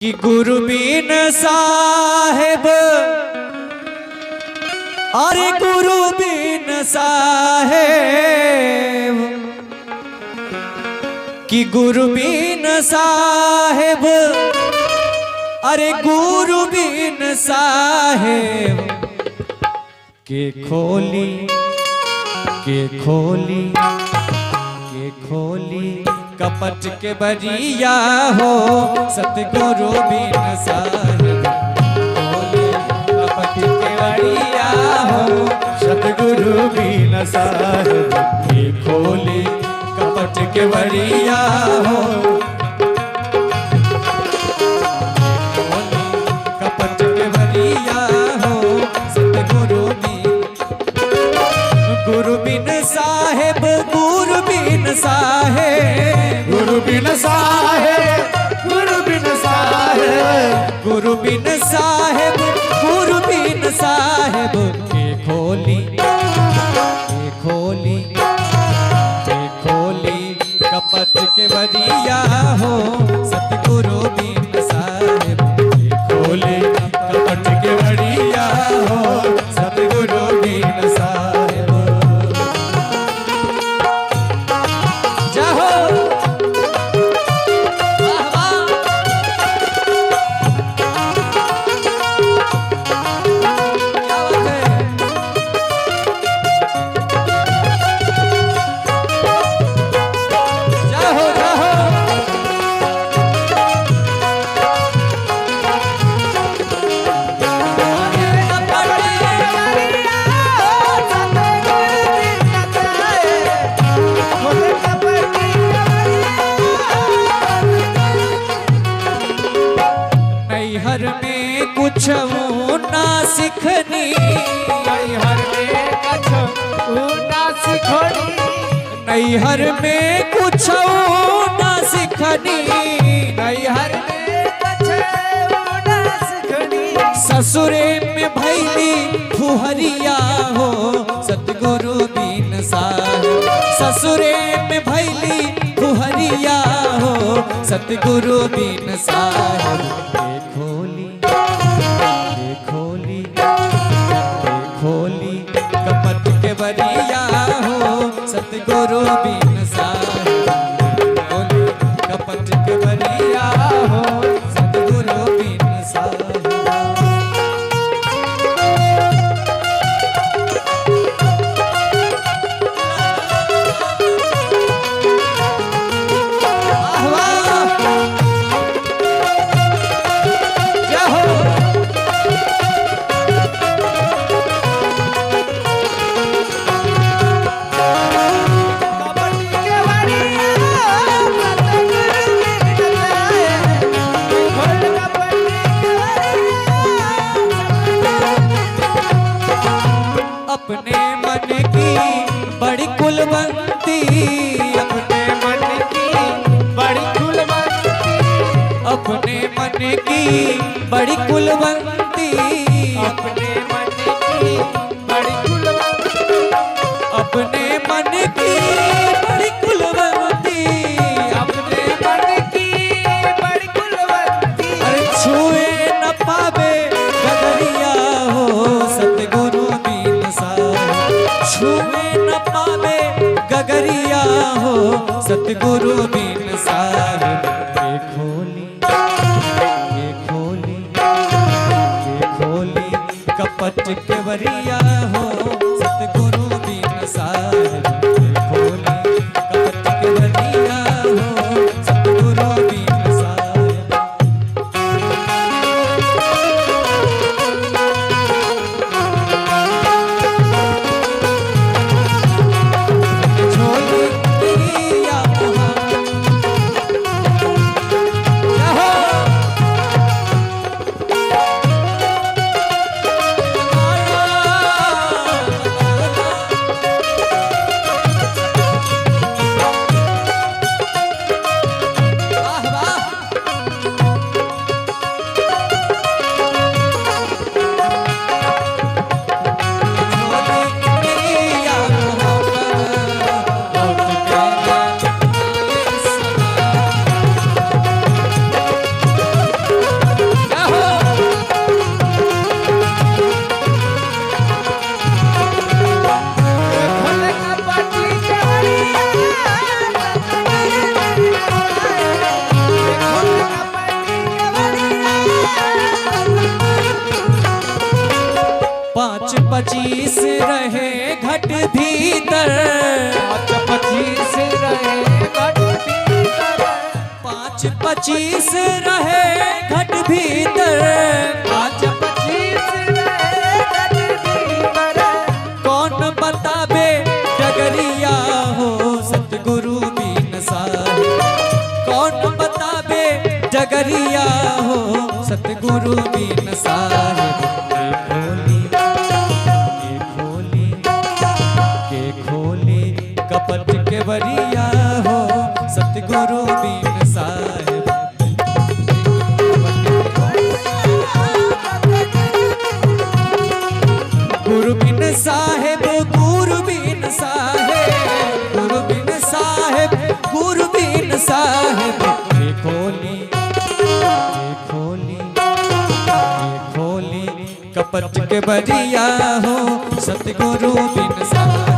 कि गुरु बिन साहेब, अरे गुरु बिन साहेब, कि गुरु बिन साहेब, अरे गुरु बिन साहेब के खोली के खोली के खोली कपट के बरिया हो सतगुरु बिन साहेब, खोली कपट के बरिया हो सतगुरु बिन साहेब के खोली कपट के बरिया हो, कपट के बरिया हो सतगुरु बिन, गुरु बिन साहेब, गुरु बिन साहेब, गुरु बिन साहेब, गुरु बिन साहेब, गुरु बिन साहेब, गुरु बिन साहेब के खोली के खोली के खोली कपट के बरिया हो सतगुरु बिन साहेब के खोली कपट के बरिया हो सतगुरु बिन साहेब। जाहो कुछ ना सिखनी, नैहर में कछु ना सिखनी, नैहर में कुछ ना सिखनी, नैहर में कछु ना सिखनी, ससुरे में भैली फुहरिया हो सतगुरु बिन साहेब, ससुरे में भैली फुहरिया हो सतगुरु बिन साहेब के खोली खोली खोली कपट के बरिया हो सतगुरु बिन साहेब, खोली कपट के बरिया हो सतगुरु बिन साहेब। अपने मन की बड़ी कुलवंती, अपने मन की बड़ी कुलवंती, अपने मन की बड़ी कुलवंती, अपने मन की बड़ी कुलवंती, अपने मन की बड़ी कुलवंती, अपने मन की बड़ी कुलवंती, अरे छुए न पावे गगरिया हो सतगुरु बिन साहेब, छुए न पावे गगरिया हो सतगुरु बिन साहेब के खोली के खोली के खोली कपट के बरिया हो सतगुरु बिन साहेब के खोली कपट के बरिया हो सतगुरु बिन साहेब। झोली दिया जाहो 25 रहे घट भीतर 5-25 रहे घट भीतर 5-25 रहे घट भीतर 5-25 रहे घट भीतर कौन बताबे डगरिया हो सतगुरु बिन साहिब कौन बताबे डगरिया हो सतगुरु बिन साहिब के खोली कपट के बरिया हो सतगुरु बिन साहिब गुरु बिन साहिब गुरु बिन साहिब गुरु बिन साहिब गुरु बिन साहिब के खोली कपट के बरिया हो सतगुरु बिन साहिब